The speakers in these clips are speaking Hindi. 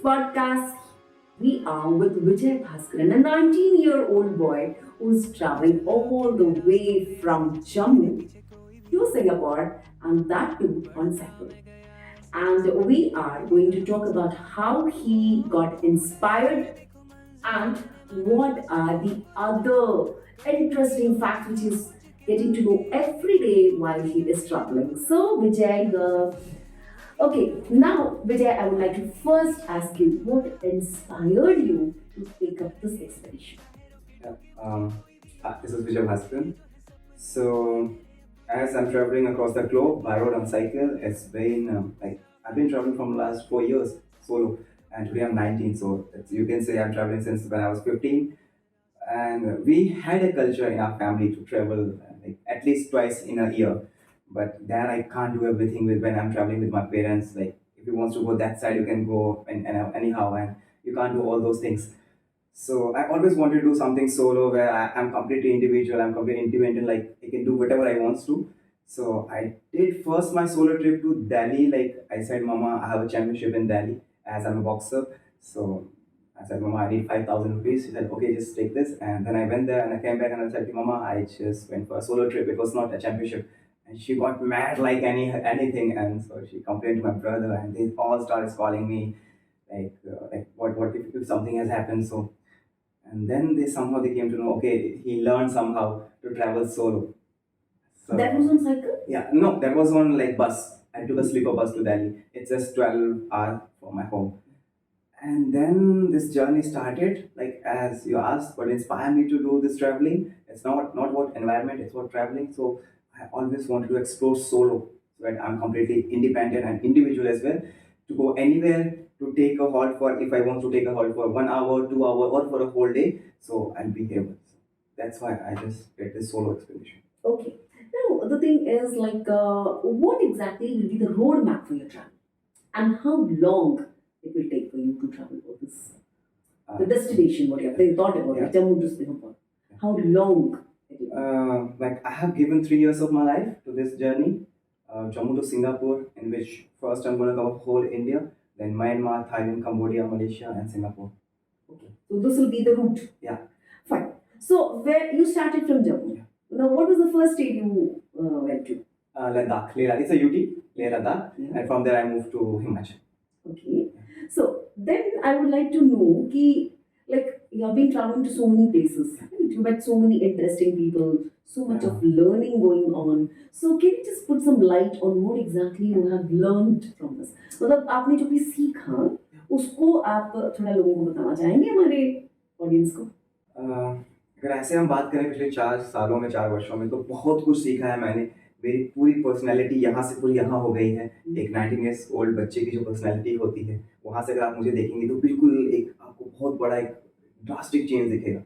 podcast, we are with Vijay Bhaskaran, a 19-year-old boy who's traveling all the way from Jammu to Singapore, and that too on cycle. And we are going to talk about how he got inspired and what are the other interesting facts which is getting to know every day while he is traveling. So, Vijay, okay, now Vijay, I would like to first ask you what inspired you to take up this expedition? Yeah. This is Vijay Bhaskaran. So, as I'm traveling across the globe by road on cycle, it's been I've been traveling from the last 4 years solo, and today I'm 19. So you can say I'm traveling since when I was 15. And we had a culture in our family to travel like at least twice in a year. But there I can't do everything with when I'm traveling with my parents. Like if you want to go that side, you can go and anyhow, and you can't do all those things. So I always wanted to do something solo where I'm completely individual, I'm completely independent, like I can do whatever I want to. So I did first my solo trip to Delhi. Like I said, Mama, I have a championship in Delhi as I'm a boxer. So I said, Mama, I need 5,000 rupees. She said, okay, just take this. And then I went there and I came back and I said, Mama, I just went for a solo trip. It was not a championship. And she got mad like anything. And so she complained to my brother and they all started calling me like what if something has happened. So and then they came to know, okay, he learned somehow to travel solo. So That was on cycle? yeah, no, that was on like bus. I took a sleeper bus to Delhi. It's just 12 hours from my home. And then this journey started, like as you asked, what inspired me to do this traveling. It's not about environment, it's about traveling. So I always wanted to explore solo, so that I'm completely independent and individual as well. To go anywhere, to take a halt for if I want to take a halt for 1 hour, 2 hour, or for a whole day. So I'll be able. So that's why I just did this solo expedition. Okay. Now, the thing is what exactly will be the roadmap for your travel? And how long it will take for you to travel over this? The destination, what you have thought about Yeah. it, Jammu to Singapore. How long it will Like I have given 3 years of my life to this journey, Jammu to Singapore, in which first I'm going to cover whole India, then Myanmar, Thailand, Cambodia, Malaysia, and Singapore. Okay. So this will be the route. Yeah. Fine. So where you started from Jammu. Yeah. Now, what was the first state you went to? Ladakh, Leh Ladakh. It's a UT, Leh Ladakh, Yeah. and from there I moved to Himachal. Okay. So then I would like to know ki, like you have been traveling to so many places. Right? You met so many interesting people, so much of learning going on. So can you just put some light on what exactly you have learned from this? मतलब आपने जो भी सीखा उसको आप थोड़ा लोगों को बताना चाहेंगे हमारे ऑडियंस को? अगर ऐसे हम बात करें पिछले 4 सालों में 4 वर्षों में तो बहुत कुछ सीखा है मैंने. मेरी पूरी पर्सनैलिटी यहाँ से पूरी यहाँ हो गई है. एक 19 ईयर्स ओल्ड बच्चे की जो पर्सनैलिटी होती है वहाँ से अगर आप मुझे देखेंगे तो बिल्कुल एक आपको बहुत बड़ा एक ड्रास्टिक चेंज दिखेगा.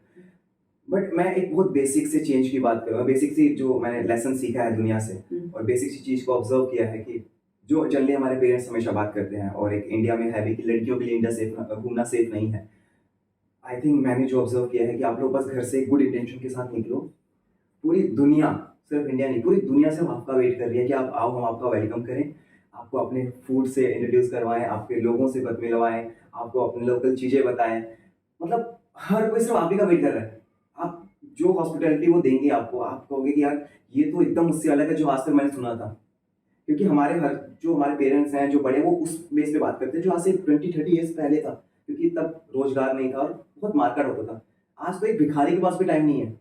बट मैं एक बहुत बेसिक से चेंज की बात करूँगा. बेसिक सी जो मैंने लेसन सीखा है दुनिया से और बेसिक सी चीज़ को ऑब्जर्व किया है कि जो जनरली हमारे पेरेंट्स हमेशा बात करते हैं और एक इंडिया में है भी कि लड़कियों के लिए इंडिया सेफ घूमना सेफ नहीं है. आई थिंक मैंने जो ऑब्जर्व किया है कि आप लोग बस घर से गुड इंटेंशन के साथ निकलो. पूरी दुनिया, सिर्फ इंडिया नहीं, पूरी दुनिया से आपका वेट कर रही है कि आप आओ, हम आपका वेलकम करें, आपको अपने फूड से इंट्रोड्यूस करवाएं, आपके लोगों से बात मिलवाएं, आपको अपने लोकल चीज़ें बताएं. मतलब हर कोई सिर्फ आप ही का वेट कर रहा है. आप जो हॉस्पिटैलिटी वो देंगे आपको, आप कहोगे कि यार ये तो एकदम उससे अलग है जो आज तक मैंने सुना था. क्योंकि हमारे पेरेंट्स हैं जो बड़े, वो उस बेस पे बात करते हैं जो आज से 20-30 ईयर्स पहले था. क्योंकि तब रोजगार नहीं था और बहुत मार्केट होता था. आज तो एक भिखारी के पास भी टाइम नहीं है.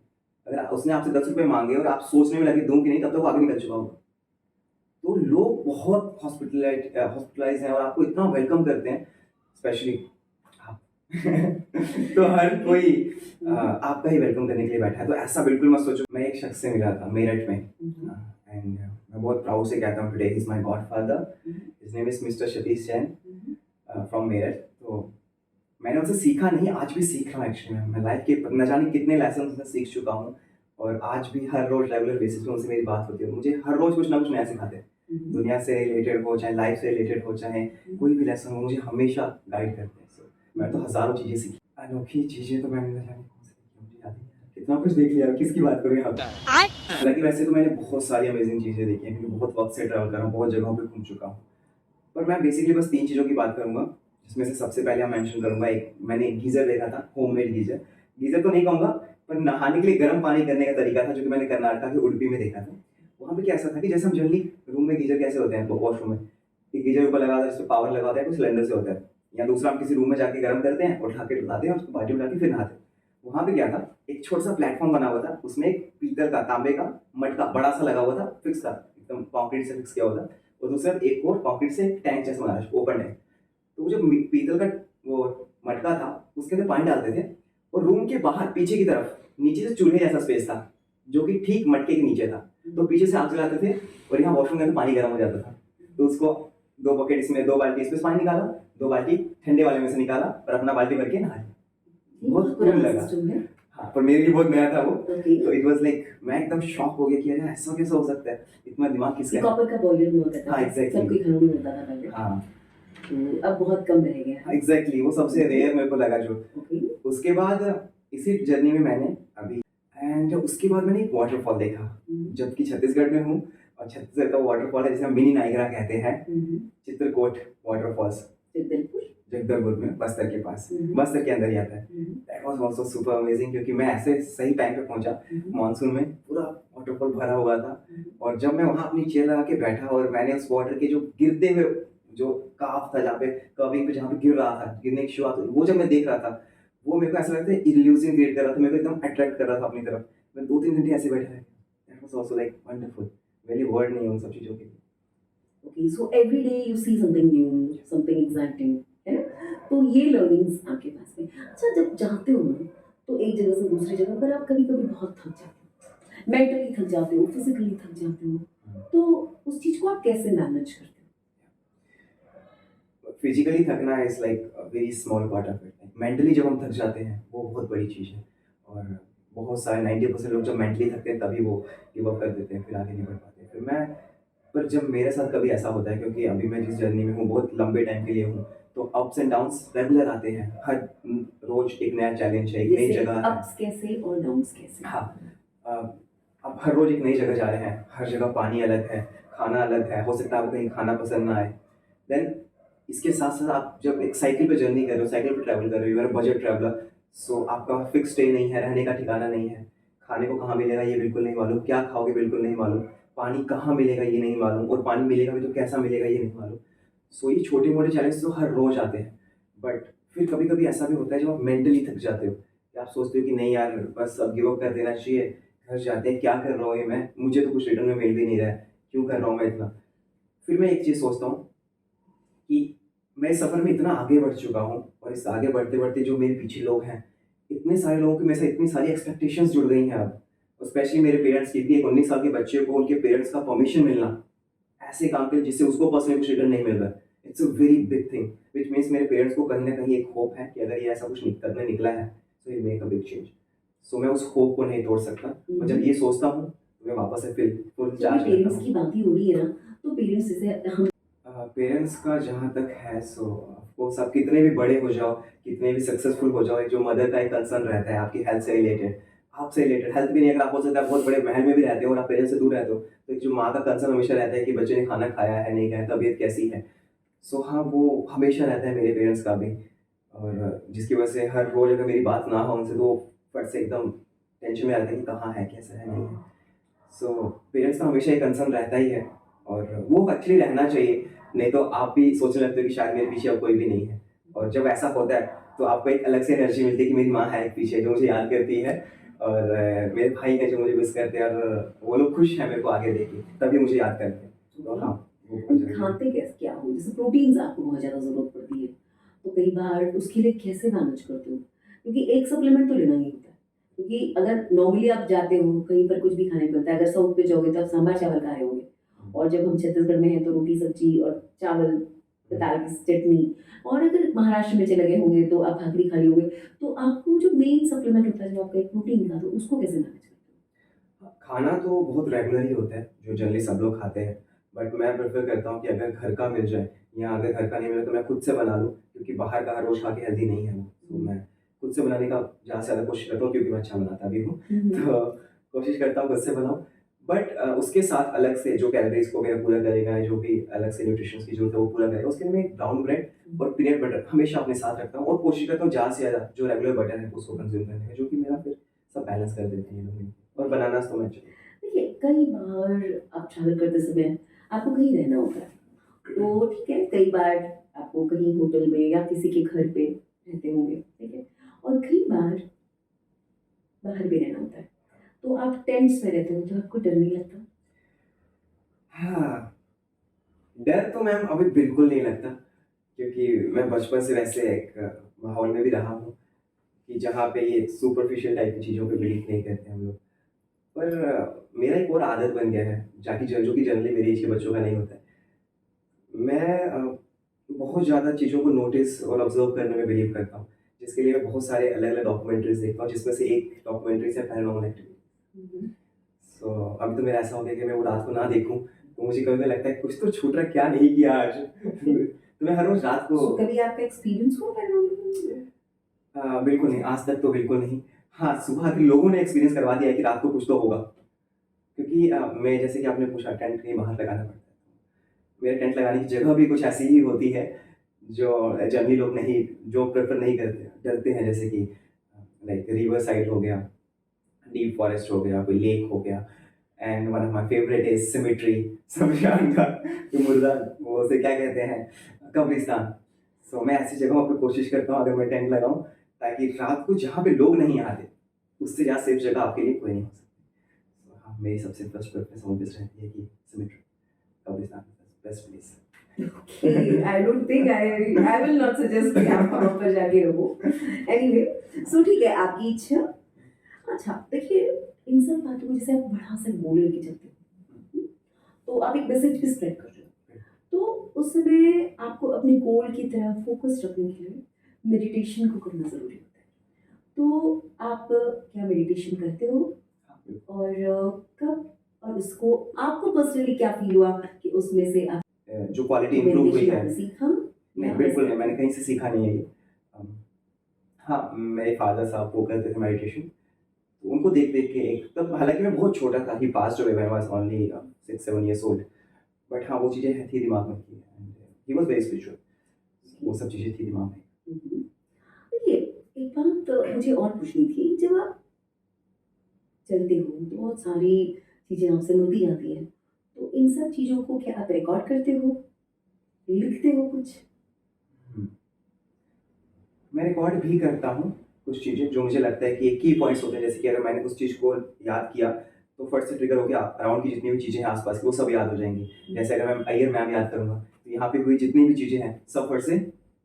अगर उसने आपसे 10 रुपये मांगे और आप सोचने में लगे दूं कि नहीं, तब तक वो आगे निकल चुका होगा. तो लोग बहुत हॉस्पिटलाइज हैं और आपको इतना वेलकम करते हैं, स्पेशली आप. तो हर कोई आपका ही वेलकम करने के लिए बैठा है. तो ऐसा बिल्कुल मत सोचो. मैं एक शख्स से मिला था मेरठ में एंड मैं बहुत प्राउड से कहता हूँ today he is my godfather. His name is mister Satish Jain from Meerut. तो मैंने उनसे सीखा नहीं, आज भी सीख रहा हूँ. एक्चुअली मैं लाइफ के न जाने कितने लेसन उनसे सीख चुका हूँ और आज भी हर रोज रेगुलर बेसिस पे उनसे मेरी बात होती है. मुझे हर रोज कुछ ना कुछ नया सिखाते हैं. दुनिया से रिलेटेड हो, चाहे लाइफ से रिलेटेड हो, चाहे कोई भी लेसन हो, मुझे हमेशा गाइड करते हैं. So, मैं तो हज़ारों चीज़ें सीखी. अनोखी चीज़ें तो मैंने न जाने कौन सी सीखी, मुझे याद नहीं है. कितना कुछ देख लिया, किसकी बात करूँ यहाँ पे. हालांकि वैसे तो मैंने बहुत सारी अमेजिंग चीज़ें देखी हैं क्योंकि बहुत वक्त से ट्रैवल कर रहा हूँ, बहुत जगहों पर घूम चुका हूँ. पर मैं बेसिकली बस 3 चीज़ों की बात करूँगा जिसमें से सबसे पहले मैं मेंशन करूंगा, एक मैंने गीजर देखा था, होममेड गीजर। गीजर तो नहीं कहूँगा, पर नहाने के लिए गर्म पानी करने का तरीका था, जो कि मैंने कर्नाटक के उडुपी में देखा था। वहाँ पे क्या ऐसा था कि जैसे हम जनरली रूम में गीजर कैसे होते हैं, वॉशरूम में एक गीजर ऊपर लगा होता है, जिसमें पावर लगा होता है, कुछ सिलेंडर से होता है, या दूसरा हम किसी रूम में जाके गर्म करते हैं और उठा के लाते हैं और उसको बाल्टी उठा के फिर नहाते हैं। वहाँ पे क्या था, एक छोटा सा प्लेटफॉर्म बना हुआ था, उसमें एक पीतल का, तांबे का मटका बड़ा सा लगा हुआ था, फिक्स था, एकदम कॉन्क्रीट से फिक्स किया हुआ था, और दूसरा एक और कॉन्क्रीट से टैंक जैसा बना था, ओपन टैंक। तो वो जो पीतल का वो मटका था, उसके अंदर पानी डालते थे, और रूम के बाहर पीछे की तरफ नीचे से चूल्हे जैसा स्पेस था, जो कि ठीक मटके के नीचे था। तो पीछे से आग जलाते थे और यहाँ वॉशरूम के अंदर पानी गर्म हो जाता था। तो उसको 2 बकेट इसमें, 2 बाल्टी इसमें पानी निकाला, 2 बाल्टी ठंडे वाले में से निकाला और अपना बाल्टी भर के नहा लिया। बहुत कूल लगा। हाँ, पर मेरे लिए बहुत नया था वो। तो इट वाज लाइक, मैं एकदम शॉक हो गया कि अरे ऐसा कैसे हो सकता है, इतना दिमाग किसका है। कॉपर का बॉयलर हुआ करता था। हाँ, एग्जैक्टली। सबके घरों में होता था पहले। हाँ, तो अब बहुत कम रह गया। एग्जैक्टली, वो सबसे रेयर मेरे को लगा जो। उसके बाद इसी जर्नी में मैंने अभी, एंड उसके बाद मैंने एक वाटरफॉल देखा, जबकि छत्तीसगढ़ में हूँ, और छत्तीसगढ़ का वाटरफॉल है जिसे हम मिनी नाइगरा कहते हैं, चित्रकोट वाटरफॉल्स, जगदलपुर में, बस्तर के पास, बस्तर के अंदर ही आता है। That was also super amazing, क्योंकि मैं ऐसे सही टाइम पे पहुंचा, मानसून में पूरा वाटरफॉल भरा हुआ था, और जब मैं वहाँ अपनी चेयर लगा के बैठा और मैंने उस वाटर के जो गिरते हुए जो काफ था, जहाँ पे कर्विंग पे जहाँ पे गिर रहा था, गिरने की शुरुआत, वो जब मैं देख रहा था, वो मेरे को ऐसा लगता है इल्यूजन क्रिएट कर रहा था, मेरे को एकदम अट्रैक्ट कर रहा था अपनी तरफ। मैं 2-3 घंटे ऐसे बैठा रहा। That was also like wonderful. मेरे लिए वर्ड नहीं है उन सब चीज़ों के लिए। Okay, so every day you see something new, something exciting, है ना? तो ये learnings आपके पास में। अच्छा, जब जाते हो ना, तो एक जगह से दूसरी जगह पर आप कभी-कभी बहुत थक जाते हो, मेंटली थक जाते हो, फिजिकली थक जाते हो, तो उस चीज को आप कैसे मैनेज करते हो? फिजिकली थकना is like a very small part of it. Mentally जब हम थक जाते हैं, वो बहुत बड़ी चीज़ है, और बहुत सारे 90% लोग जब मेंटली थकते हैं तभी वो गिव अप कर देते हैं, फिर आगे नहीं बढ़ पाते। फिर मैं, पर जब मेरे साथ कभी ऐसा होता है, क्योंकि अभी मैं जिस जर्नी में हूँ बहुत लंबे टाइम के लिए हूँ, तो अप्स एंड डाउन्स रेगुलर आते हैं, हर रोज एक नया चैलेंज है, एक नई जैसे जगह है। अप्स कैसे और डाउन्स कैसे? हाँ, अब हर रोज एक नई जगह जा रहे हैं, हर जगह पानी अलग है, खाना अलग है, हो सकता है आपको कहीं खाना पसंद ना आए। देन इसके साथ साथ आप जब एक साइकिल पे जर्नी कर रहे हो, साइकिल पे ट्रैवल कर रहे हो, यू आर बजट ट्रैवलर, सो आपका फिक्स स्टे नहीं है, रहने का ठिकाना नहीं है, खाने को कहाँ मिलेगा ये बिल्कुल नहीं मालूम, क्या खाओगे बिल्कुल नहीं मालूम, पानी कहाँ मिलेगा ये नहीं मालूम, और पानी मिलेगा भी तो कैसा मिलेगा ये नहीं मालूम। सो ये छोटे मोटे चैलेंज तो हर रोज आते हैं, बट फिर कभी कभी ऐसा भी होता है जब आप मेंटली थक जाते हो, कि आप सोचते हो कि नहीं यार, बस अब गिव अप कर देना चाहिए, घर जाते हैं, क्या कर रहा हूँ ये मैं, मुझे तो कुछ रिटर्न में मिल भी नहीं रहा है, क्यों कर रहा हूँ मैं इतना। फिर मैं एक चीज़ सोचता हूँ कि मैं इस सफ़र में इतना आगे बढ़ चुका हूँ, और इस आगे बढ़ते बढ़ते जो मेरे पीछे लोग हैं, इतने सारे लोगों की मेरे से इतनी सारी एक्सपेक्टेशंस जुड़ गई हैं अब, स्पेशली मेरे पेरेंट्स की, एक 19 साल के बच्चे को उनके पेरेंट्स का परमिशन मिलना ऐसे काम के जिससे उसको पर्सनली कुछ रिटर्न नहीं मिल रहा, it's a very big thing, which means मेरे पेरेंट्स को कहीं ना कहीं एक होप है कि अगर ये ऐसा कुछ करने निकला है, सो ये मेक अ बिग चेंज। सो मैं उस होप को नहीं तोड़ सकता, और जब ये सोचता हूँ तो मैं वापस से फिर फुल चार्ज करता पेरेंट्स हूँ। की बात ही हो रही है ना, तो पेरेंट्स जैसे हम पेरेंट्स का जहाँ तक है, सो ऑफकोर्स आप कितने भी बड़े हो जाओ, कितने भी सक्सेसफुल हो जाओ, एक जो मदर का एक कंसर्न रहता है आपकी हेल्थ से रिलेटेड, आपसे रिलेटेड, हेल्थ भी नहीं, अगर आप हो सकता है बहुत बड़े महल में भी रहते हो और आप पेरेंट्स से दूर रहते हो, तो एक जो माँ का कंसर्न हमेशा रहता है कि बच्चे ने खाना खाया है नहीं खाया, तबीयत कैसी है। सो हाँ, वो हमेशा रहता है मेरे पेरेंट्स का भी, और जिसकी वजह से हर रोज़ अगर मेरी बात ना हो उनसे, तो फट से एकदम टेंशन में आता है कि कहाँ है, कैसा है, नहीं है। सो पेरेंट्स का हमेशा एक कंसर्न रहता ही है, और वो एक्चुअली रहना चाहिए, नहीं तो आप भी सोचने लगते हो कि शायद मेरे पीछे अब कोई भी नहीं है, और जब ऐसा होता है तो आपको एक अलग से एनर्जी मिलती है कि मेरी माँ है एक पीछे जो मुझे याद करती है, और मेरे भाई है जो मुझे मिस करते हैं, और वो लोग खुश हैं मेरे को आगे देख के, तभी मुझे याद करते हैं। तो हाँ, वो बहुत जरूरी है। खाते कैसे क्या हो, जैसे प्रोटीन्स आपको बहुत ज़्यादा ज़रूरत पड़ती है, तो कई बार उसके लिए कैसे मैनेज करते हो? क्योंकि एक सप्लीमेंट तो लेना ही होता है, क्योंकि अगर नॉर्मली आप जाते हो कहीं पर कुछ भी खाने पे होता है, अगर साउथ पे जाओगे तो आप सांभर चावल खा रहे होंगे, और जब हम छत्तीसगढ़ में हैं तो रोटी सब्जी और चावल, दाल की चटनी, और अगर महाराष्ट्र में चले गए होंगे तो आप भाकरी खा होंगे, तो आपको जो मेन सप्लीमेंट होता है जो आपका एक प्रोटीन का, तो उसको कैसे मैनेज करते हो? खाना तो बहुत रेगुलर ही होता है जो जनरली सब लोग खाते हैं, बट मैं प्रेफर करता हूँ कि अगर घर का मिल जाए, या अगर घर का नहीं मिले तो मैं खुद से बना लूँ, क्योंकि बाहर का हर रोज़ खा के हेल्दी नहीं है वो। तो मैं खुद से बनाने का ज़्यादा से ज़्यादा कोशिश करता हूँ, क्योंकि मैं अच्छा बनाता भी हूँ, तो कोशिश करता हूँ खुद से बनाऊँ। बट उसके साथ अलग से जो कैलोरीज को मेरा पूरा करेगा, जो भी अलग से न्यूट्रिशन की जरूरत है वो पूरा करेगा, उसके लिए मैं एक ब्राउन ब्रेड और पीनट बटर हमेशा अपने साथ रखता हूँ और कोशिश करता हूँ ज़्यादा से ज़्यादा जो रेगुलर बटर है उसको कंज्यूम करने का, जो कि मेरा फिर सब बैलेंस कर देते हैं ये लोग मिलके। और बनानास तो मैं चाहिए। देखिए, कई बार आप ट्रैवल करते समय आपको कहीं रहना होता है, तो ठीक है, कई बार आपको कहीं होटल में या किसी के घर पे रहते होंगे, ठीक है? और कई बार बाहर भी रहना होता है, तो आप टेंट्स में रहते हो, तो आपको डर नहीं लगता? हाँ, डर तो मैम अभी बिल्कुल नहीं लगता, क्योंकि मैं बचपन से वैसे एक माहौल में भी रहा हूँ कि जहाँ पे ये सुपरफिशियल टाइप की चीज़ों पे बिलीव नहीं करते हम लोग। पर मेरा एक और आदत बन गया है, जाकि जो कि जनरली मेरी एज के बच्चों का नहीं होता है। मैं बहुत ज़्यादा चीज़ों को नोटिस और ऑब्ज़र्व करने में बिलीव करता हूँ, जिसके लिए मैं बहुत सारे अलग-अलग डॉक्यूमेंट्रीज़ देखता हूँ, जिसमें से एक डॉक्यूमेंट्रीज़ है पैरानॉर्मल एक्टिविटी। हुँ, सो अभी तो मेरा ऐसा हो गया कि मैं वो रात को ना देखूँ, तो मुझे कभी-कभी लगता है कुछ तो छूट रहा है, क्या नहीं किया आज। तो मैं हर रोज़ रात को सो कभी आपका एक्सपीरियंस हुआ पैरानॉर्मल? बिल्कुल नहीं, आज तक तो बिल्कुल नहीं। हाँ, सुबह के लोगों ने एक्सपीरियंस करवा दिया है कि रात को कुछ तो होगा। क्योंकि मैं जैसे कि आपने पूछा टेंट कहीं बाहर लगाना पड़ता है। मेरे टेंट लगाने की जगह भी कुछ ऐसी ही होती है, जो जनरली लोग नहीं जो प्रेफ़र नहीं करते, डरते हैं, जैसे कि लाइक रिवर साइड हो गया, डीप फॉरेस्ट हो गया, कोई लेक हो गया, and one of my favourite is symmetry, शमशान घाट, जो मुर्दा वो उसे क्या कहते हैं, कब्रिस्तान। सो मैं ऐसी जगहों पे कोशिश करता हूँ अगर मैं टेंट लगाऊँ, ताकि रात को जहाँ पे लोग नहीं आते, उससे ज़्यादा सेफ जगह आपके लिए कोई नहीं हो सकती। So, हाँ, मेरी सबसे फर्स्ट प्रेफ़रेंस ऑलवेज़ रहती है कि सिमेट्री, कब्रिस्तान best place. Okay, I don't think I will not suggest कि आप वहाँ पर जाके रहो। Anyway, so ठीक है, आपकी इच्छा। अच्छा, देखिए, इन सब बातों को जैसे आप बड़ा सा गोल लेके चलते हो, तो आप एक मैसेज भी स्प्रेड कर रहे हो। तो उस समय आपको अपने गोल की तरफ फोकस रखने के लिए मेडिटेशन को करना ज़रूरी होता है। तो आप क्या मेडिटेशन करते हो? और कब और उसको आपको पर्सनली क्या फ़ील हुआ कि उसमें से आप जो क्वालिटी इम्प्रूव हुई मेडिटेशन है। आपने सीखा? नहीं, या बिल्कुल कैसे? नहीं, मैंने कहीं से सीखा नहीं है ये। अम, हाँ, मेरे फ़ादर साहब वो करते थे मेडिटेशन, तो उनको देख-देख के एक तब हालाँकि मैं बहुत छोटा था, he passed away when I was only 6-7 years old, but हाँ, वो चीज़ें थी दिमाग में थी, and he was very spiritual, वो सब चीज़ें थी दिमाग में। हुँ। देखिए, एक बात मुझे और पूछनी थी, जब आप चलते हो तो बहुत सारी चीज़ें आपसे मिलती जाती हैं, तो इन सब चीज़ों को क्या आप रिकॉर्ड करते हो? लिखते हो कुछ? हुँ। मैं रिकॉर्ड भी करता हूँ, कुछ चीज़ें जो मुझे लगता है कि एक की पॉइंट्स होते हैं, जैसे कि अगर मैंने उस चीज़ को याद किया, तो फट से ट्रिगर हो गया, अराउंड की जितनी भी चीज़ें हैं आस-पास की, वो सब याद हो जाएँगी। जैसे अगर मैं अय्यर मैम याद करूँगा, तो यहाँ पे हुई जितनी भी चीज़ें हैं, सब फट से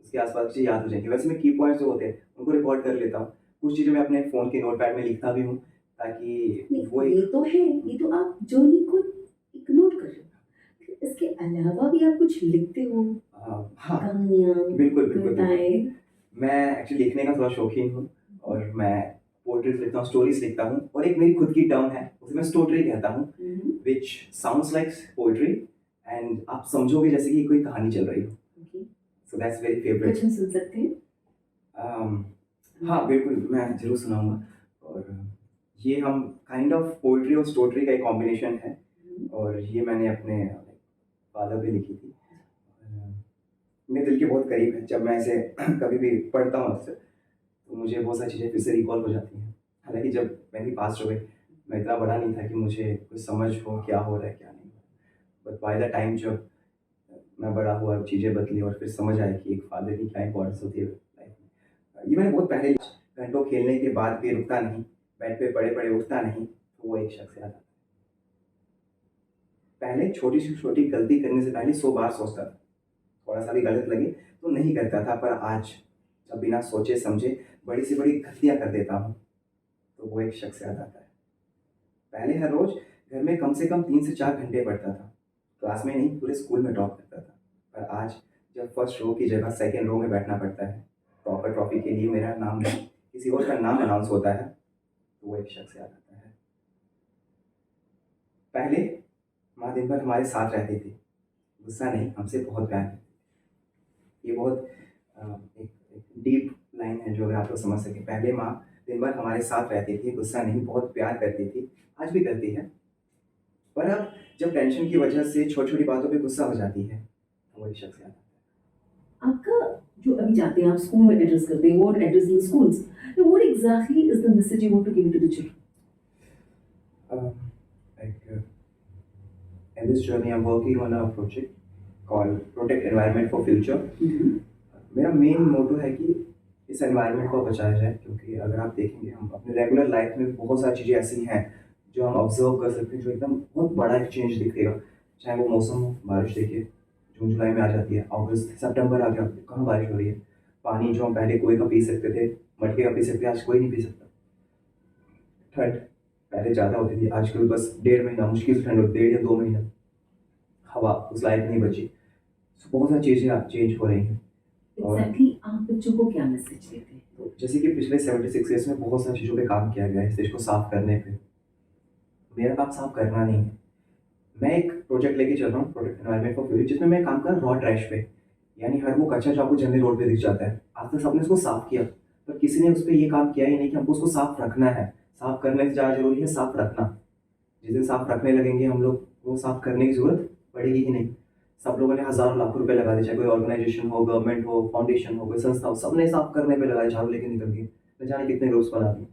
उसके आस-पास की चीज़ें याद हो जाएँगी। वैसे मैं की पॉइंट्स जो होते हैं, उनको रिकॉर्ड कर लेता हूँ। कुछ चीज़ें मैं अपने फ़ोन के नोटपैड में लिखता भी हूँ, ताकि नहीं, वो ये तो है, ये तो आप जर्नी को एक नोट कर रहे हो। इसके अलावा भी आप कुछ लिखते हो? हाँ, कहानियाँ, बिल्कुल, बिल्कुल, बिल्कुल। कविताएँ? मैं एक्चुअली लिखने का थोड़ा शौकीन हूँ, और मैं पोएट्रीज़ लिखता हूँ, स्टोरीज़ लिखता हूँ, और एक मेरी खुद की टर्म है, उसे मैं स्टोट्री कहता हूँ, हुँ, हुँ। Which sounds like poetry, and आप समझोगे जैसे कि कोई कहानी चल रही हो। Okay, so that's very favourite. कुछ हम सुन सकते हैं? अम, हाँ, बिल्कुल, मैं ज़रूर सुनाऊँगा, और ये हम काइंड ऑफ पोएट्री और स्टोट्री का एक कॉम्बिनेशन है, हुँ, और ये मैंने अपने फादर पे लिखी थी। मेरे दिल के बहुत करीब है, जब मैं इसे कभी भी पढ़ता हूँ अक्सर, तो मुझे बहुत सारी चीज़ें फिर से रिकॉल हो जाती हैं। हालाँकि जब मैं भी पास हो गए, मैं इतना बड़ा नहीं था कि मुझे कुछ समझ हो क्या हो रहा है, क्या नहीं हो रहा है। बट बाय द टाइम जब मैं बड़ा हुआ, चीज़ें बदली, और फिर समझ आया कि एक फ़ादर की क्या इम्पोर्टेंस होती है लाइफ़ में। ये मैंने बहुत पहले, घंटों खेलने के बाद भी रुकता नहीं, बेड पे पड़े-पड़े उठता नहीं, तो वो एक शख्स याद आता है। पहले छोटी से छोटी गलती करने से पहले 100 बार सोचता था। थोड़ा-सा भी गलत लगे तो नहीं करता था, पर आज जब बिना सोचे-समझे बड़ी से बड़ी गलतियाँ कर देता हूँ, तो वो एक शख्स याद आता है। पहले हर रोज़ घर में कम से कम 3 से 4 घंटे पढ़ता था। क्लास में नहीं, पूरे स्कूल में टॉप करता था। पर आज जब फर्स्ट रो की जगह सेकंड रो में बैठना पड़ता है, टॉपर ट्रॉफी के लिए मेरा नाम नहीं, किसी और का नाम अनाउंस होता है, तो वो एक शख्स याद आता है। पहले माँ दिन भर हमारे साथ रहती थी, गुस्सा नहीं, हमसे बहुत प्यार करती थी। ये बहुत एक डीप लाइन है, जो अगर आप लोग समझ सकें। पहले माँ दिन भर हमारे साथ रहती थी, गुस्सा नहीं, बहुत प्यार करती थी, आज भी करती है। पर अब जब टेंशन की वजह से छोटी छोटी बातों पे गुस्सा हो जाती है तो वही शख्स याद आता आपका जो अभी जाते हैं आप स्कूल में एड्रेस करते हैं वो एड्रेस इन स्कूल्स, तो what exactly is the message you want to give to the children? है। Like in this journey I'm working on a project called Protect Environment for Future। मेरा मेन मोटो है कि इस एनवायरनमेंट को बचाया जाए, क्योंकि अगर आप देखेंगे हम अपने रेगुलर लाइफ में बहुत सारी चीज़ें ऐसी हैं जो हम ऑब्जर्व कर सकते हैं, जो एकदम बहुत बड़ा एक चेंज दिखेगा। चाहे वो मौसम हो, बारिश देखिए जून जुलाई में आ जाती है, अगस्त सितंबर आ गया, कहाँ बारिश हो रही है। पानी जो हम पहले कुएं का पी सकते थे, मटके का पी सकते थे, आज कोई नहीं पी सकता। ठंड पहले ज़्यादा होती थी, आजकल बस 1.5 महीना मुश्किल से ठंड होती है, 1 या 2 महीना हवा उस लायक नहीं बची। बहुत सारी चीज़ें चेंज हो रही हैं। एग्जैक्टली आप बच्चों को क्या मैसेज देते हैं? तो जैसे कि पिछले 76 ईयर्स में बहुत सारी चीज़ों पे काम किया गया है इस देश को साफ करने पे। मेरा काम साफ करना नहीं है, मैं एक प्रोजेक्ट लेके चल रहा हूँ, प्रोजेक्ट एनवायरनमेंट फॉर फ्यूचर, जिसमें मैं काम कर रहा हूँ रॉ ट्रैश पे। यानी हर वो कचरा जो आपको जनरली रोड पे दिख जाता है, आज तक सबने उसको साफ किया, पर किसी ने उस पर ये काम किया ही नहीं कि हमको उसको साफ रखना है। साफ करने से ज़्यादा जरूरी है साफ रखना। जिस दिन साफ रखने लगेंगे हम लोग, वो साफ करने की जरूरत पड़ेगी ही नहीं। सब लोगों ने हज़ारों लाखों रुपए लगा दिए, चाहे कोई ऑर्गेनाइजेशन हो, गवर्नमेंट हो, फाउंडेशन हो, कोई संस्था हो, सबने साफ करने पे लगाए, झाड़ू लेके निकल गए, न जाने कितने ग्रुप्स बना दिए।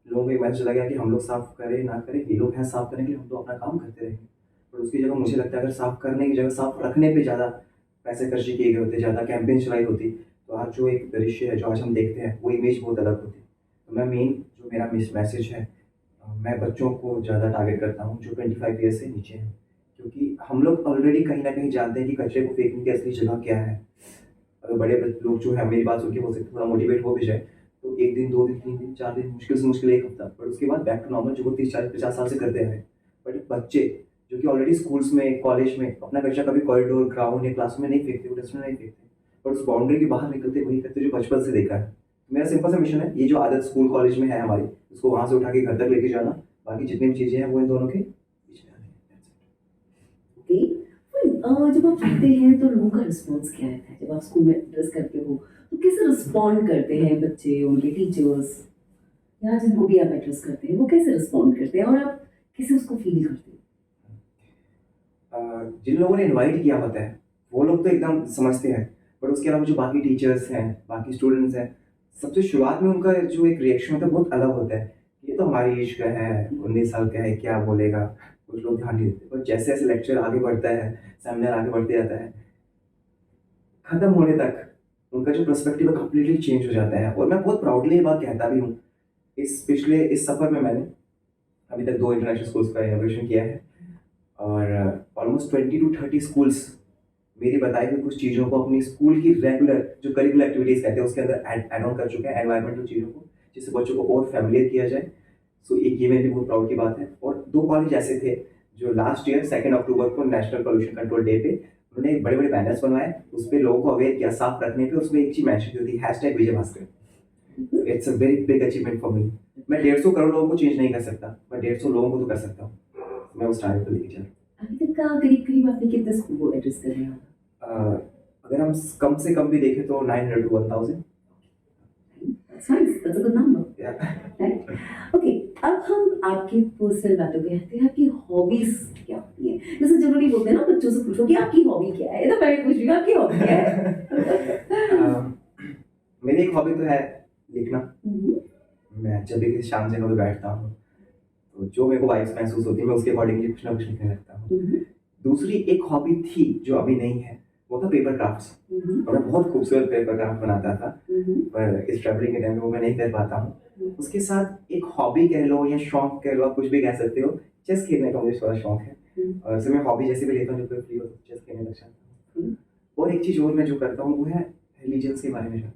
लोगों को एक मैसेज चला गया कि हम लोग साफ करें ना करें, ये लोग हैं साफ करने के लिए, हम तो अपना काम करते रहेंगे। पर उसकी जगह मुझे लगता है अगर साफ करने की जगह साफ रखने पे ज़्यादा पैसे खर्च किए गए होते, ज़्यादा कैंपेन चलाई होती, तो आज जो एक दृश्य है जो आज हम देखते हैं वो इमेज बहुत अलग होती। तो मैं मेन जो मेरा मैसेज है, मैं बच्चों को ज़्यादा टारगेट करता हूँ जो 25 ईयर्स से नीचे हैं, क्योंकि हम लोग ऑलरेडी कहीं ना कहीं जानते हैं कि कचरे को फेंकने की असली जगह क्या है। अगर बड़े लोग जो है मेरी बात सुन के हो सकते थोड़ा मोटिवेट हो भी जाए, तो 1 दिन 2 दिन 3 दिन 4 दिन, मुश्किल से मुश्किल 1 हफ्ता, पर उसके बाद बैक टू नॉर्मल जो वो 30 40 50 साल से करते हैं। बट बच्चे जो कि ऑलरेडी स्कूल्स में कॉलेज में अपना कचरा कभी कॉरिडोर ग्राउंड या क्लास में नहीं फेंकते, वो डस्टबिन में नहीं फेंकते, पर उस बाउंड्री के बाहर निकलते वही करते जो बचपन से देखा है। तो मेरा सिंपल सा मिशन है, ये जो आदत स्कूल कॉलेज में है हमारी, उसको वहाँ से उठा के घर तक लेके जाना, बाकी जितनी भी चीज़ें हैं वो इन दोनों के बीच में आनी है। ओके, जब आप जाते हैं तो लोगों का रिस्पॉन्स क्या रहता है? जब आप स्कूल में एड्रेस करते हो तो कैसे रिस्पॉन्ड करते हैं बच्चे, उनके टीचर्स, या जिनको भी आप एड्रेस करते हैं वो कैसे रिस्पॉन्ड करते हैं और आप कैसे उसको फील करते हैं? जिन लोगों ने इनवाइट किया होता है वो लोग तो एकदम समझते हैं, बट उसके अलावा जो बाकी टीचर्स हैं, बाकी स्टूडेंट्स हैं, सबसे शुरुआत में उनका जो एक रिएक्शन होता है बहुत अलग होता है। ये तो हमारी एज का है, 19 साल का है, क्या बोलेगा, कुछ लोग ध्यान नहीं देते। पर जैसे जैसे लेक्चर आगे बढ़ता है, सेमिनार आगे बढ़ते जाता है, खत्म होने तक उनका जो पर्सपेक्टिव है कम्प्लीटली चेंज हो जाता है। और मैं बहुत प्राउडली ये बात कहता भी हूँ। इस सफ़र में मैंने अभी तक 2 इंटरनेशनल स्कूल्स का इनोग्रेशन किया है, और ऑलमोस्ट 20 to 30 स्कूल्स मेरी बताई हुई कुछ चीज़ों को अपनी स्कूल की रेगुलर जो करिकुलर एक्टिविटीज़ कहते हैं उसके अंदर ऐड ऑन कर चुके हैं, एनवायरमेंटल चीज़ों को, जिससे बच्चों को और फैमिलियर किया जाए। सो एक ये मेरे लिए बहुत प्राउड की बात है। और 2 कॉलेज ऐसे थे जो लास्ट ईयर 2 अक्टूबर को नेशनल पोल्यूशन कंट्रोल डे पे उन्होंने बड़े बड़े बैनर्स बनवाए, उस पर लोगों को अवेयर किया साफ रखने पे। उसमें एक चीज़ मैंशन की होती है, #Vijay Bhaskar. It's a very big achievement for me. मैं 150 करोड़ लोगों को चेंज नहीं कर सकता, पर 150 लोगों को तो कर सकता हूँ। मैं उस टारगेट को लेके चल रहा हूँ। अभी तक का करीब करीब आपने कितने स्कूल को एड्रेस कर रहे हैं? अगर हम कम से कम भी देखें तो 900 to 1000। That's nice. That's a good number. Yeah. Right? Okay, अब हम आपके पर्सनल बातों पे आते हैं। आपकी हॉबीज क्या होती हैं? जैसे जनरली बोलते हैं ना, बच्चों से पूछो कि आपकी हॉबी क्या है, तो मैं पूछ रही हूँ आपकी हॉबी क्या है? मेरी एक हॉबी तो है लिखना। मैं जब भी शाम से कभी बैठता हूँ तो जो मेरे को वाइब्स महसूस होती है मैं उसके अकॉर्डिंगली कुछ ना कुछ लिखने लगता हूँ। दूसरी एक हॉबी थी जो अभी नहीं है, वो था पेपर क्राफ्ट्स। और मैं बहुत खूबसूरत पेपर क्राफ्ट बनाता था, पर इस ट्रैवलिंग के टाइम में वो मैं नहीं कर पाता हूँ। उसके साथ एक हॉबी कह लो या शौक कह लो, आप कुछ भी कह सकते हो, चेस खेलने का मुझे थोड़ा शौक है। और इसमें मैं हॉबी जैसे भी लेता हूँ, जब कोई फ्री हो तो चेस खेलने लग जाता हूँ। और एक चीज़ और मैं जो करता हूँ वो है रिलीजन्स के बारे में जानना।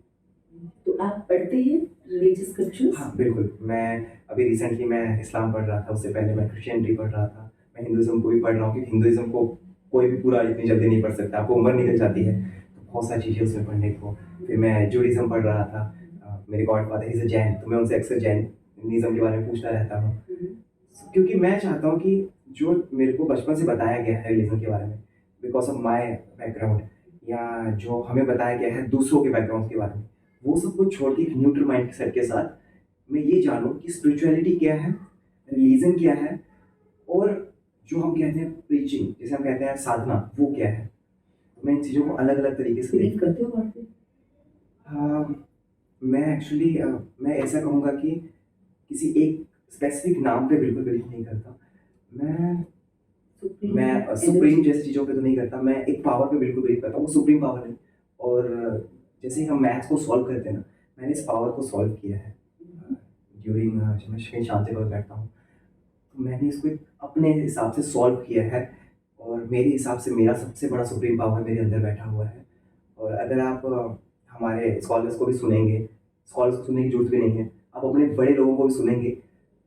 तो आप पढ़ते हैं रिलीजियस स्क्रिप्चर्स? हाँ बिल्कुल। मैं अभी रिसेंटली मैं इस्लाम पढ़ रहा था, उससे पहले मैं क्रिश्चियनिटी पढ़ रहा था। मैं हिंदुज़म को भी पढ़ रहा हूँ, क्योंकि हिंदुज़म को कोई भी पूरा इतनी जल्दी नहीं पढ़ सकता, आपको उम्र निकल जाती है, तो बहुत सारी चीज़ें उसमें पढ़ने को। फिर मैं जूडिज़म पढ़ रहा था। मेरे God father is a Jain, तो मैं उनसे अक्सर जैनिज़्म के बारे में पूछता रहता हूँ, क्योंकि मैं चाहता हूँ कि जो मेरे को बचपन से बताया गया है रिलीजन के बारे में, बिकॉज ऑफ माई बैकग्राउंड, या जो हमें बताया गया है दूसरों के बैकग्राउंड के बारे में, वो सब कुछ छोड़ के न्यूट्रल माइंड सेट के साथ मैं ये जानूँ कि स्पिरिचुअलिटी क्या है, रिलीजन क्या है, और जो हम कहते हैं प्रीचिंग, जिसे हम कहते हैं साधना, वो क्या है। तो मैं इन चीज़ों को अलग अलग तरीके से बिलीव करते हो गॉड पे? मैं एक्चुअली मैं ऐसा कहूँगा कि किसी एक स्पेसिफिक नाम पे बिल्कुल बिलीव नहीं करता। मैं मैं सुप्रीम जैसी चीज़ों पे तो नहीं करता, मैं एक पावर पे बिल्कुल बिलीव करता हूँ, वो सुप्रीम पावर है। और जैसे ही हम मैथ्स को सॉल्व करते हैं ना, मैंने इस पावर को सॉल्व किया है ड्यूरिंग जब मैं कहीं शांति पर बैठता हूँ, तो मैंने इसको एक अपने हिसाब से सॉल्व किया है। और मेरे हिसाब से मेरा सबसे बड़ा सुप्रीम पावर मेरे अंदर बैठा हुआ है। और अगर आप हमारे स्कॉलर्स को भी सुनेंगे, स्कॉलर्स को सुनने की जरूरत भी नहीं है, आप अपने बड़े लोगों को भी सुनेंगे,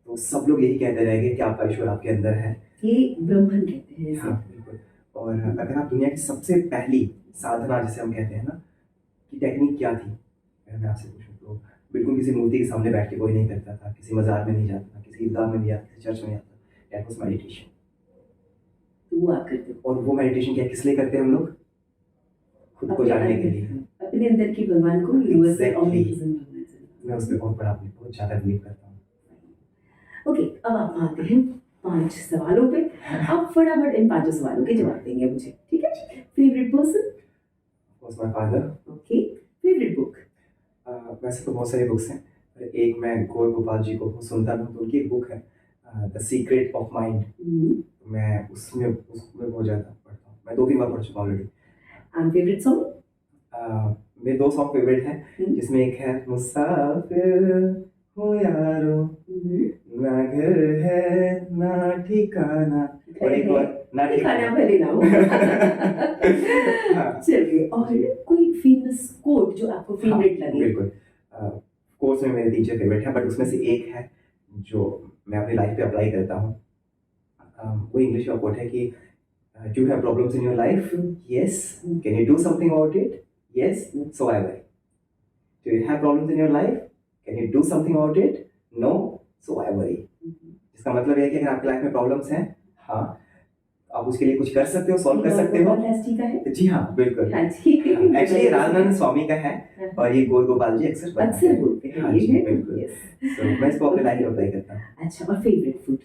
तो सब लोग यही कहते रहेंगे कि आपका ईश्वर आपके अंदर है। ये ब्रह्मन कहते हैं इसे। हाँ बिल्कुल। और अगर आप दुनिया की सबसे पहली साधना जिसे हम कहते हैं ना, कि टेक्निक क्या थी, अगर मैं आपसे पूछूं तो बिल्कुल किसी मूर्ति के सामने बैठ के कोई नहीं करता था, किसी मजार में नहीं जाता था, किसी ईदगाह में नहीं जाता, किसी चर्च में नहीं जाता। That was meditation. तो वो आप करते हो और वो मेडिटेशन क्या किस लिए करते हैं हम लोग? खुद को जानने के लिए। अपने अंदर की भगवान को यूनिवर्सल Exactly. ऑमनीप्रेजेंट भगवान से। मैं उस पर बहुत ज़्यादा बिलीव करता हूँ। ओके, अब आप आते हैं 5 सवालों पे। आप फटाफट इन 5 सवालों के जवाब देंगे मुझे, ठीक है? Favourite person? Was my father. Okay, favourite book? वैसे तो बहुत सारी बुक्स हैं, पर एक मैं गौर गोपाल जी को बहुत सुनता हूँ, तो उनकी एक बुक है द सीक्रेट ऑफ माइंड। मैं उसमें बहुत ज़्यादा पढ़ता हूँ। मैं 2-3 बार पढ़ चुका ऑलरेडी। And favourite song? मेरे 2 सॉन्ग फेवरेट हैं, जिसमें एक है मुसाफिर हो यारो, ना घर है ना ठिकाना, और एक और ना खाना भले ना हो। हाँ। चलिए, और कोई फेमस कोट जो आपको फेवरेट लगे? बिल्कुल। कोर्स में मेरे 3-4 फेवरेट हैं, बट उसमें से एक है जो मैं अपनी लाइफ पे अप्लाई करता हूँ। वो इंग्लिश का कोट है कि you have problems in your life? Yes. Can you do something about it? Yes. So I will. Do you have problems in your life? Can you do something about it? No. So I worry. इसका मतलब है कि अगर आपकी लाइफ में प्रॉब्लम्स हैं, हाँ, आप उसके लिए कुछ कर सकते हो, सॉल्व कर सकते हो। का है? जी हाँ, बिल्कुल। एक्चुअली राजनंद स्वामी का है, और ये गौर गोपाल जी अक्सर बोलते हैं। हाँ जी, बिल्कुल। तो मैं इसको अपने लाइफ में अप्लाई करता हूँ। अच्छा, और फेवरेट फूड?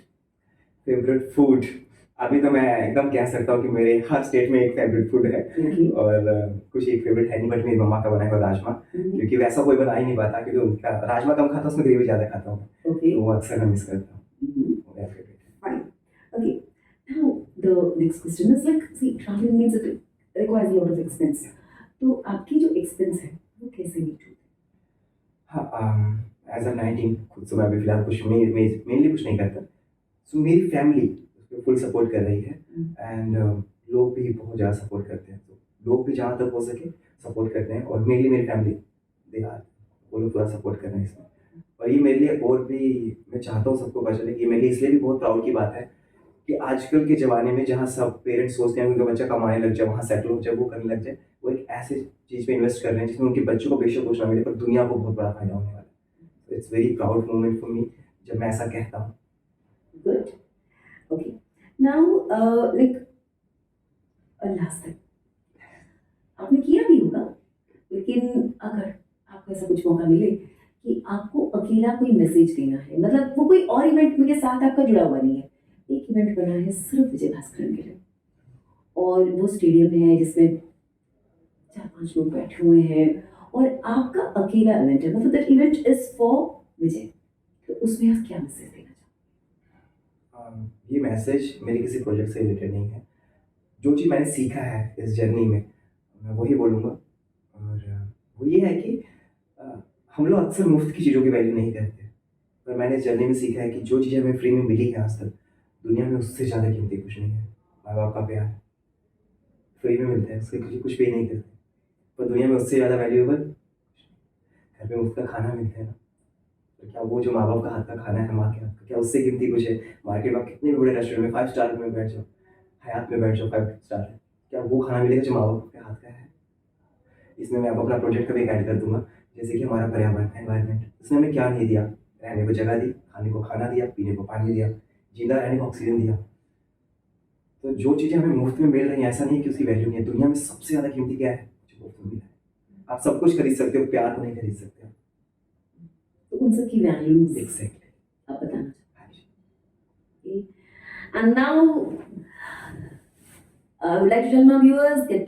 फेवरेट फूड अभी तो मैं एकदम कह सकता हूँ कि मेरे हर स्टेट में एक फेवरेट फूड है। और कुछ एक फेवरेट है नहीं, बट मेरी मम्मा का बनाया हुआ राजमा, क्योंकि वैसा कोई बना ही नहीं पाता, क्योंकि उनका राजमा कम खाता, उसमें ग्रेवी ज़्यादा खाता हूँ, तो वो अक्सर मैं मिस करता हूँ। Okay, now the next question is like, see, traveling means it requires a lot of expense. तो आपकी जो expense है वो कैसे मीट होती है? हाँ, एज अ 19 खुद से मैं अभी फिलहाल कुछ मेनली कुछ नहीं करता, सो मेरी फैमिली उसको फुल सपोर्ट कर रही है, एंड लोग भी बहुत ज़्यादा सपोर्ट करते हैं, तो लोग भी जहाँ तक हो सके सपोर्ट करते हैं, और मेनली मेरी फैमिली दे आर वो लोग पूरा सपोर्ट कर रहे हैं इसमें। और ये मेरे लिए, और भी मैं चाहता हूँ सबको पता चले कि मेरे लिए इसलिए भी बहुत प्राउड की बात है कि आजकल के ज़माने में जहाँ सब पेरेंट्स सोचते हैं उनका बच्चा कमाने लग जाए, वहाँ सेटल हो जाए, वो करने लग जाए, वो एक ऐसे चीज़ पे इन्वेस्ट कर रहे हैं जिसमें उनके बच्चों को बेशक कुछ ना मिले, पर दुनिया को बहुत बड़ा फायदा होने वाला है। It's very proud moment for me जब मैं ऐसा कहता हूँ। Good, okay, now like last time आपने किया भी होगा, लेकिन अगर आपको ऐसा कुछ मौका मिले कि आपको अकेला कोई मैसेज देना है, मतलब वो कोई और इवेंट के साथ आपका जुड़ा हुआ नहीं है, एक इवेंट बना है सिर्फ विजय भास्करन के लिए, और वो स्टेडियम है जिसमें 4-5 लोग बैठे हुए हैं, और आपका अकेला इवेंट है, मतलब दैट इवेंट इज फॉर विजय, तो उसमें आप क्या मैसेज देना चाहते? ये मैसेज मेरे किसी प्रोजेक्ट से रिलेटेड नहीं है, जो चीज़ मैंने सीखा है इस जर्नी में मैं वही बोलूँगा, और वो ये है कि हम लोग अक्सर मुफ्त की चीज़ों की वैल्यू नहीं करते, पर मैंने इस जर्नी में सीखा है कि जो चीज़ें हमें फ्री में मिली है आज तक, दुनिया में उससे ज़्यादा कीमती कुछ नहीं है। माँ बाप का प्यार फ्री में मिलता है, उसके लिए कुछ पे नहीं करते, पर दुनिया में उससे ज़्यादा वैल्यूएबल घर पे मुफ्त का खाना मिलता है ना, तो क्या वो जो माँ बाप का हाथ का खाना है माँ के हाथ का, क्या उससे कीमती कुछ है? मार्केट में कितने भी बड़े रेस्टोरेंट में 5 स्टार में बैठ जाओ, हयात में बैठ जाओ 5 स्टार है, क्या वो खाना मिलेगा जो माँ बाप के हाथ का है? इसमें मैं अपना प्रोजेक्ट का भी ऐड कर दूंगा, जैसे कि हमारा पर्यावरण एनवायरनमेंट, उसने हमें क्या नहीं दिया? रहने को जगह दी, खाने को खाना दिया, पीने को पानी दिया, जिंदा रहने को ऑक्सीजन दिया। तो जो चीज़ें हमें मुफ्त में मिल रही हैं, ऐसा नहीं है कि उसकी वैल्यू नहीं है। दुनिया में सबसे ज़्यादा कीमती क्या है? जो मुफ्त में मिला है। आप सब कुछ खरीद सकते हो, प्यार को नहीं खरीद सकते। तो उन सब की वैल्यूज एग्जैक्टली आप बताना चाहते हैं? And now I would like to tell my viewers that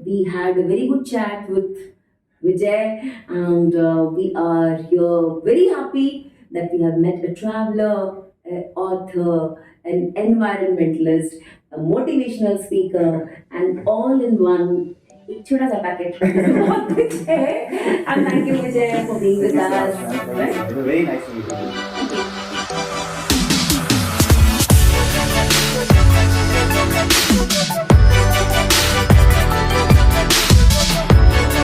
we had a very good chat with Vijay, and we are here very happy that we have met a traveler, an author, an environmentalist, a motivational speaker, and all in one. एक छोटा सा पैकेट बहुत कुछ है. And thank you Vijay for being with us. Right? Very nice to meet you.